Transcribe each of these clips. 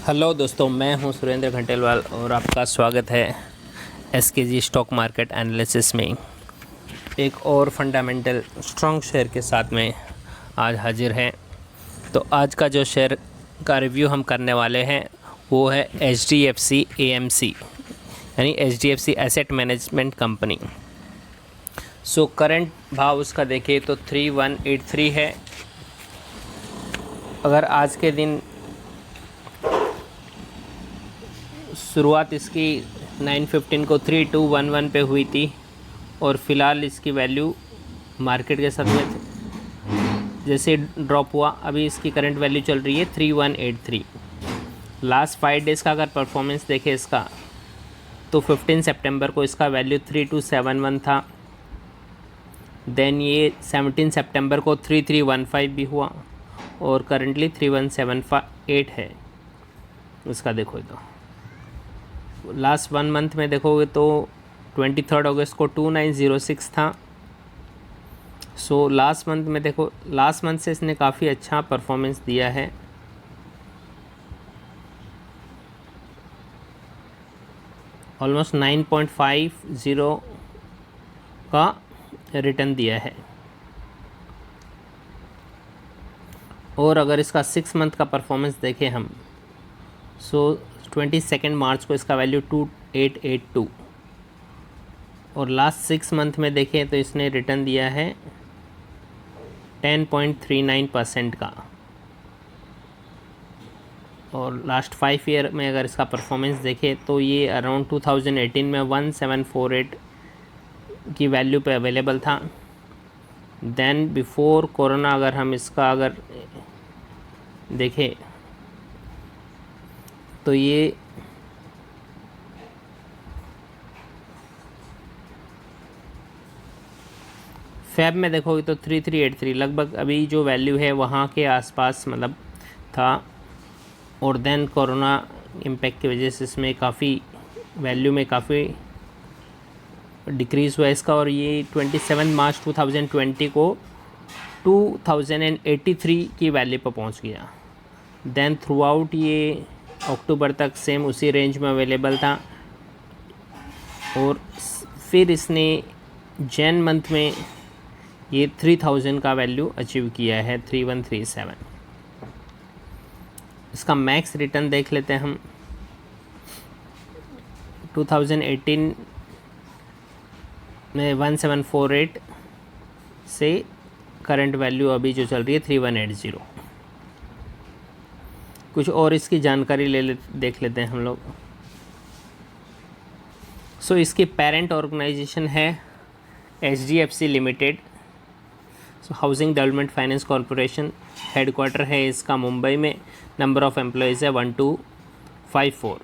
Hello दोस्तों, मैं हूं सुरेंद्र घंटेलवाल और आपका स्वागत है एसकेजी स्टॉक मार्केट एनालिसिस में। एक और फंडामेंटल स्ट्रॉन्ग शेयर के साथ में आज हाजिर हैं। तो आज का जो शेयर का रिव्यू हम करने वाले हैं वो है HDFC AMC यानी HDFC asset management company. So current भाव उसका देखें तो 3183 है। अगर आज के दिन शुरुआत इसकी 9:15 को 3211 पे हुई थी और फ़िलहाल इसकी वैल्यू मार्केट के साथ में जैसे ड्रॉप हुआ अभी इसकी करंट वैल्यू चल रही है 3183। लास्ट 5 डेज़ का अगर परफॉर्मेंस देखें इसका तो 15 सितंबर को इसका वैल्यू 3271 था। देन ये 17 सितंबर को 3315 भी हुआ और करंटली 3178 है। इसका देखो तो लास्ट 1 मंथ में देखोगे तो 23 अगस्त को 2906 था। सो लास्ट मंथ में देखो, लास्ट मंथ से इसने काफ़ी अच्छा परफॉर्मेंस दिया है। ऑलमोस्ट 9.50 का रिटर्न दिया है। और अगर इसका 6 मंथ का परफॉर्मेंस देखें हम सो 22 मार्च को इसका वैल्यू 2882 और लास्ट 6 मंथ में देखें तो इसने रिटर्न दिया है 10.39% का। और लास्ट 5 ईयर में अगर इसका परफॉर्मेंस देखें तो ये अराउंड 2018 में 1748 की वैल्यू पे अवेलेबल था। देन बिफोर कोरोना अगर हम इसका अगर देखें तो ये फैब में देखोगे तो 3383 लगभग अभी जो वैल्यू है वहाँ के आसपास मतलब था। और देन कोरोना इम्पैक्ट की वजह से इसमें काफ़ी वैल्यू में काफ़ी डिक्रीज़ हुआ इसका। और ये 27 मार्च 2020 को 2083 की वैल्यू पर पहुँच गया। देन थ्रू आउट ये अक्टूबर तक सेम उसी रेंज में अवेलेबल था और फिर इसने जैन मंथ में ये 3000 का वैल्यू अचीव किया है 3137। इसका मैक्स रिटर्न देख लेते हैं हम। 2018 में 1748 से करंट वैल्यू अभी जो चल रही है 3180। कुछ और इसकी जानकारी देख लेते हैं हम लोग। सो इसकी पेरेंट ऑर्गेनाइजेशन है HDFC limited, housing development finance corporation. Headquarter है इसका मुंबई में। नंबर ऑफ़ एम्प्लॉयज़ है 1254।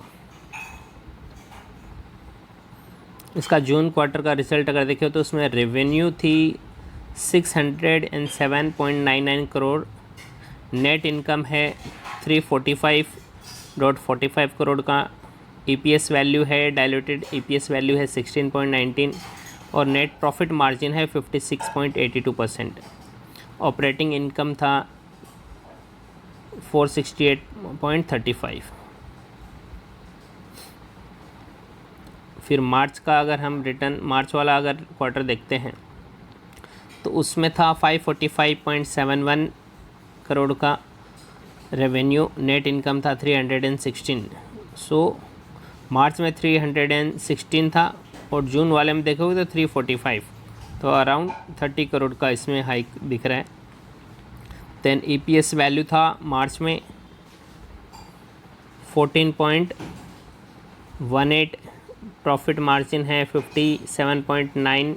इसका जून क्वार्टर का रिजल्ट अगर देखें तो उसमें रेवेन्यू थी 607.99 करोड़। नेट इनकम है 345.45 करोड़ का। EPS वैल्यू है, डाइल्यूटेड EPS वैल्यू है 16.19 और नेट प्रॉफिट मार्जिन है 56.82%। ऑपरेटिंग इनकम था 468.35। फिर मार्च का अगर हम रिटर्न मार्च वाला अगर क्वार्टर देखते हैं तो उसमें था 545.71 करोड़ का रेवेन्यू। नेट इनकम था 316। सो मार्च में 316 था और जून वाले में देखोगे तो 345, तो अराउंड 30 करोड़ का इसमें हाइक दिख रहा है। देन EPS वैल्यू था मार्च में 14.18। प्रॉफिट मार्जिन है 57.9।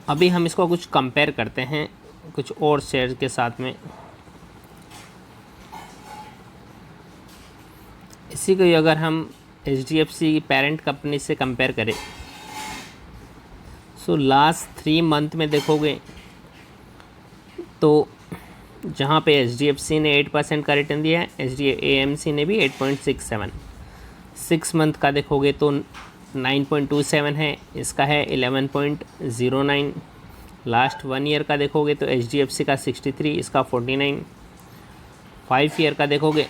अभी हम इसको कुछ कंपेयर करते हैं कुछ और शेयर के साथ में। इसी को अगर हम HDFC पेरेंट कंपनी से कंपेयर करें सो लास्ट 3 मंथ में देखोगे तो जहाँ पे HDFC ने 8% का रिटर्न दिया है, AMC ने भी 8.67। 6 मंथ का देखोगे तो 9.27 है, इसका है 11.09। लास्ट 1 ईयर का देखोगे तो HDFC का 63, इसका 49। 5 ईयर का देखोगे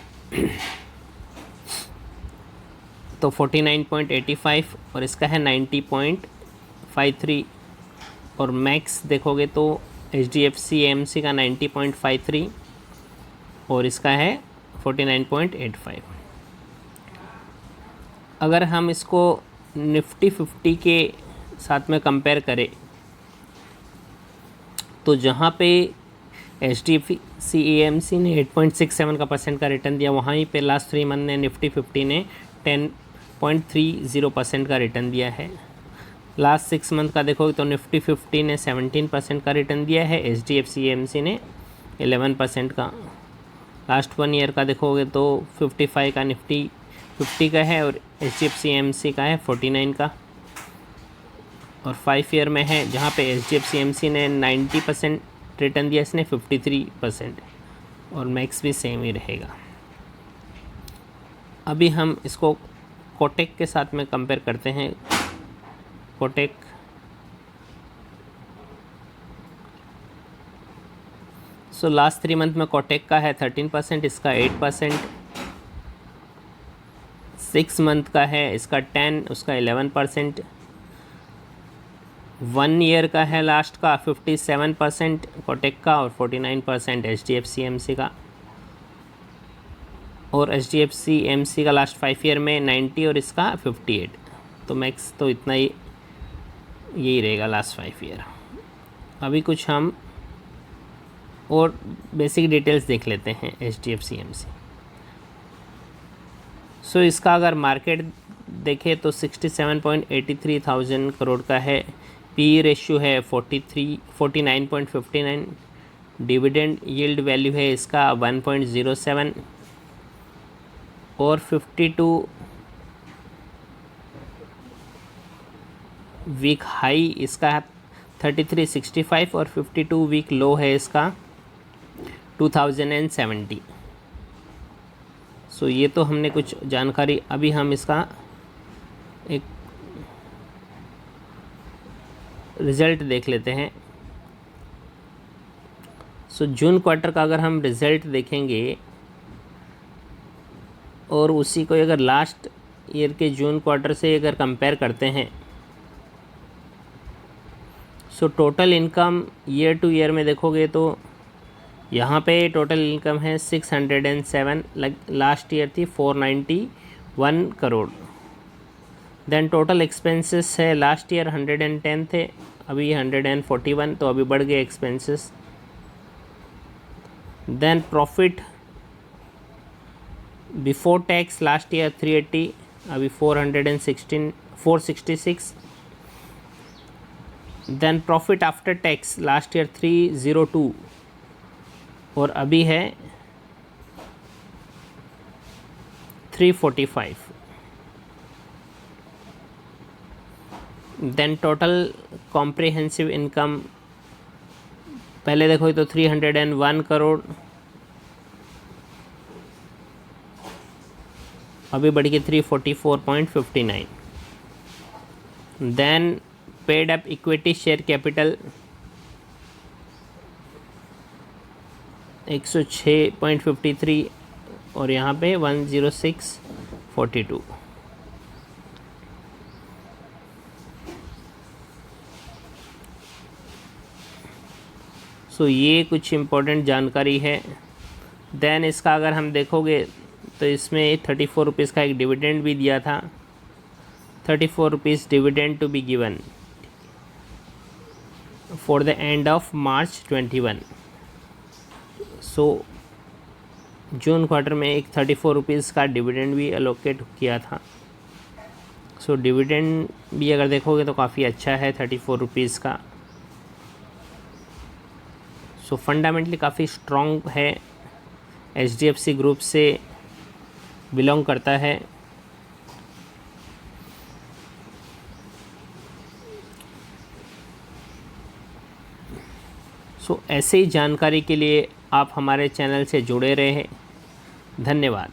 तो 49.85 और इसका है 90.53। और मैक्स देखोगे तो HDFC AMC का 90.53 और इसका है 49.85। अगर हम इसको निफ्टी 50 के साथ में कंपेयर करें तो जहाँ पे HDFC AMC ने 8.67 का परसेंट का रिटर्न दिया, वहीं पे लास्ट 3 मंथ ने निफ्टी 50 ने 10.30% का रिटर्न दिया है। लास्ट 6 मंथ का देखोगे तो निफ्टी 50 ने 17% का रिटर्न दिया है, HDFC AMC ने 11% का। लास्ट 1 ईयर का देखोगे तो 55 का निफ्टी 50 का है और HDFC AMC का है 49 का। और 5 ईयर में है जहाँ पे HDFC AMC ने 90% रिटर्न दिया, इसने 53% और मैक्स भी सेम ही रहेगा। अभी हम इसको कोटेक के साथ में कंपेयर करते हैं। कोटेक लास्ट 3 मंथ में कोटेक का है 13%, इसका 8%। 6 मंथ का है इसका 10, उसका 11%। 1 ईयर का है लास्ट का 57% कोटेक का और 49% HDFC AMC का। और HDFC AMC का लास्ट 5 ईयर में 90 और इसका 58। तो मैक्स तो इतना ही यही रहेगा लास्ट 5 ईयर। अभी कुछ हम और बेसिक डिटेल्स देख लेते हैं HDFC AMC। इसका अगर मार्केट देखें तो 67.83 थाउजेंड करोड़ का है। PE रेशियो है 49.59। डिविडेंड यील्ड वैल्यू है इसका 1.07 और 52 वीक हाई इसका 3365 और 52 वीक लो है इसका 2070। ये तो हमने कुछ जानकारी। अभी हम इसका एक रिज़ल्ट देख लेते हैं। जून क्वार्टर का अगर हम रिज़ल्ट देखेंगे और उसी को अगर लास्ट ईयर के जून क्वार्टर से अगर कंपेयर करते हैं total income year two year में देखोगे तो यहाँ पे टोटल इनकम है 607, लास्ट ईयर थी 491 करोड़। देन टोटल एक्सपेंसेस है लास्ट ईयर 110 थे, अभी 141, तो अभी बढ़ गए expenses. Then profit before tax last year 380, अभी 466। Then profit after tax last year 302 और अभी है 345। देन टोटल कॉम्प्रिहेंसिव इनकम पहले देखो तो 301 करोड़, अभी बढ़ के 344.59। Then paid up equity share capital 106.53 और यहाँ पे 106.42। ये कुछ इम्पोर्टेंट जानकारी है। देन इसका अगर हम देखोगे तो इसमें 34 रुपीज़ का एक डिविडेंड भी दिया था, 34 rupees dividend to be given for the end of March 21। June quarter में एक 34 रुपीज़ का डिविडेंड भी अलोकेट किया था। डिविडेंड भी अगर देखोगे तो काफ़ी अच्छा है 34 रुपीज़ का। फंडामेंटली काफ़ी स्ट्रॉन्ग है, HDFC ग्रुप से बिलोंग करता है। ऐसे ही जानकारी के लिए आप हमारे चैनल से जुड़े रहे। धन्यवाद।